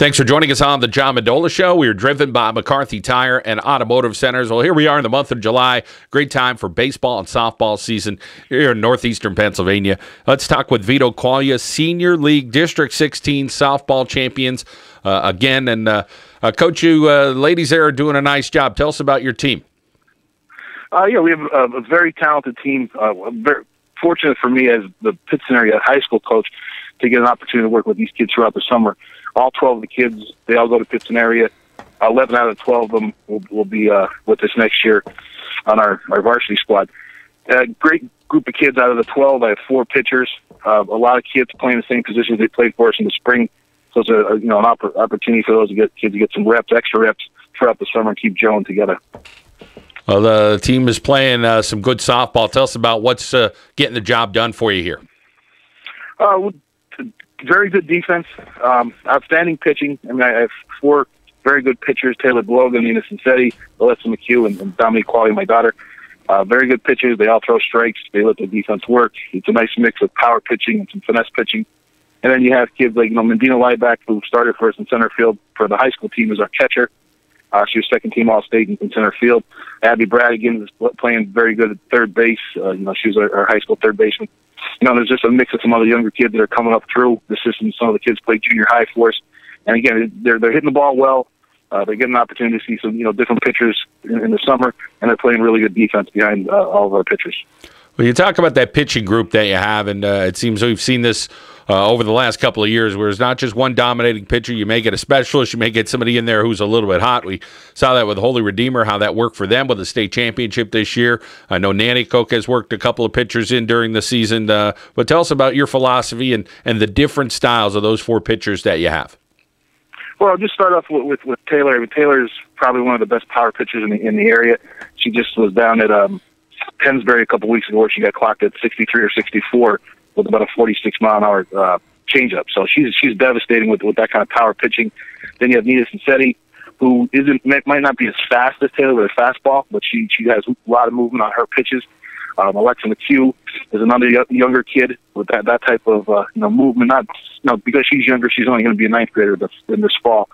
Thanks for joining us on the John Mendola Show. We are driven by McCarthy Tire and Automotive Centers. Well, here we are in the month of July. Great time for baseball and softball season here in northeastern Pennsylvania. Let's talk with Vito Quaglia, Senior League District 16 softball champions again. And Coach, you ladies there are doing a nice job. Tell us about your team. Yeah, we have a very talented team. Very fortunate for me as the Pittston area high school coach to get an opportunity to work with these kids throughout the summer. All 12 of the kids, they all go to Pittston area. 11 out of 12 of them will be with us next year on our varsity squad. Great group of kids out of the 12. I have 4 pitchers. A lot of kids playing the same positions they played for us in the spring. So it's an opportunity for those kids to get some reps, extra reps throughout the summer and keep gelling together. Well, the team is playing some good softball. Tell us about what's getting the job done for you here. Very good defense, outstanding pitching. I mean, I have 4 very good pitchers: Taylor Blogan, Nina Cincetti, Alexa McHugh, and Dominique Quaglia, my daughter. Very good pitchers. They all throw strikes. They let the defense work. It's a nice mix of power pitching and some finesse pitching. And then you have kids like Mendola Lieback, who started for us in center field for the high school team as our catcher. She was second team All-State in center field. Abby Bradigan is playing very good at third base. She was our high school third baseman. There's just a mix of some other younger kids that are coming up through the system. Some of the kids play junior high for us. And again, they're hitting the ball well. They get an opportunity to see some different pitchers in the summer, and they're playing really good defense behind all of our pitchers. Well, you talk about that pitching group that you have, and it seems we've seen this over the last couple of years, where it's not just one dominating pitcher. You may get a specialist. You may get somebody in there who's a little bit hot. We saw that with Holy Redeemer, how that worked for them with the state championship this year. I know Nanny Coke has worked a couple of pitchers in during the season. But tell us about your philosophy and the different styles of those 4 pitchers that you have. Well, I'll just start off with Taylor. I mean, Taylor's probably one of the best power pitchers in the area. She just was down at Pennsbury a couple weeks ago, where she got clocked at 63 or 64 with about a 46-mile-an-hour changeup. So she's devastating with that kind of power pitching. Then you have Nina Cincetti, who might not be as fast as Taylor with a fastball, but she has a lot of movement on her pitches. Alexa McHugh is another younger kid with that type of movement. Because she's younger, she's only going to be a 9th grader in this fall.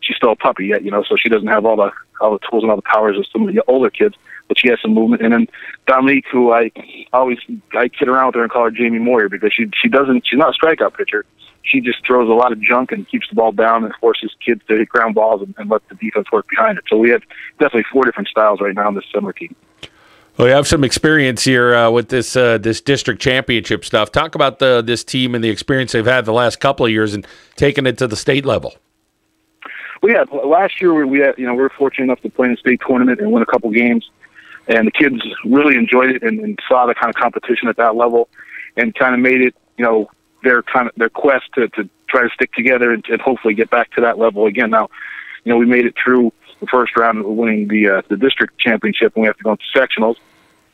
She's still a puppy yet, so she doesn't have all the tools and all the powers of some of the older kids, but she has some movement. And then Dominique, who I kid around with her and call her Jamie Moyer, because she's not a strikeout pitcher. She just throws a lot of junk and keeps the ball down and forces kids to hit ground balls and let the defense work behind it. So we have definitely 4 different styles right now in this summer team. Well, you have some experience here with this district championship stuff. Talk about this team and the experience they've had the last couple of years and taking it to the state level. Well, yeah, last year we were fortunate enough to play in the state tournament and win a couple games, and the kids really enjoyed it and saw the kind of competition at that level, and kind of made it their quest to try to stick together and hopefully get back to that level again. Now, we made it through the first round of winning the district championship, and we have to go into sectionals.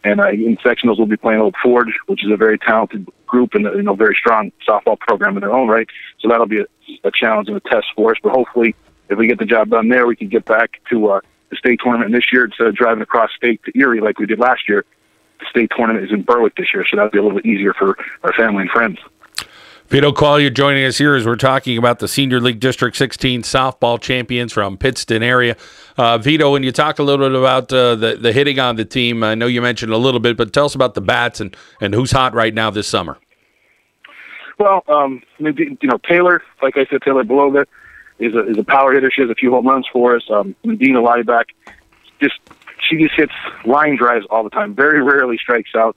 And in sectionals, we'll be playing Old Forge, which is a very talented group and a very strong softball program in their own right. So that'll be a challenge and a test for us. But hopefully, if we get the job done there, we can get back to the state tournament. And this year, instead of driving across state to Erie like we did last year, the state tournament is in Berwick this year, so that'll be a little bit easier for our family and friends. Vito Quaglia joining us here as we're talking about the Senior League District 16 softball champions from Pittston area. Vito, when you talk a little bit about the hitting on the team, I know you mentioned a little bit, but tell us about the bats and who's hot right now this summer. Well, Taylor, like I said, Taylor Bloga is a power hitter. She has a few home runs for us. Mendola Lieback, she just hits line drives all the time. Very rarely strikes out.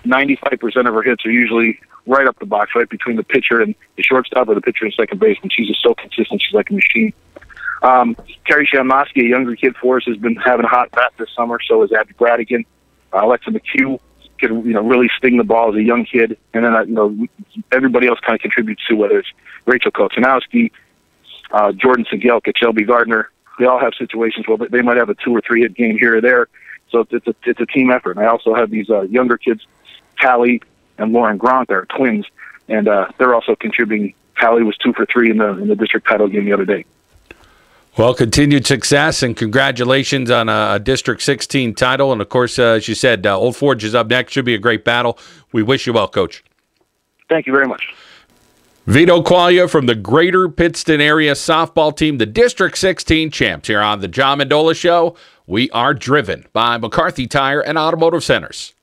95% of her hits are usually right up the box, right between the pitcher and the shortstop or the pitcher and second baseman. She's just so consistent. She's like a machine. Carrie Shamnosky, a younger kid for us, has been having a hot bat this summer. So is Abby Bradigan. Alexa McHugh can really sting the ball as a young kid. And then everybody else kind of contributes to, whether it's Rachel Kochanowski, Jordan Segelk, Shelby Gardner. They all have situations where they might have a 2 or 3 hit game here or there. So it's a team effort. And I also have these younger kids, Callie and Lauren Grant, are twins, and they're also contributing. Callie was 2 for 3 in the district title game the other day. Well, continued success and congratulations on a District 16 title. And, of course, as you said, Old Forge is up next. Should be a great battle. We wish you well, Coach. Thank you very much. Vito Quaglia from the Greater Pittston area softball team, the District 16 champs here on the John Mendola Show. We are driven by McCarthy Tire and Automotive Centers.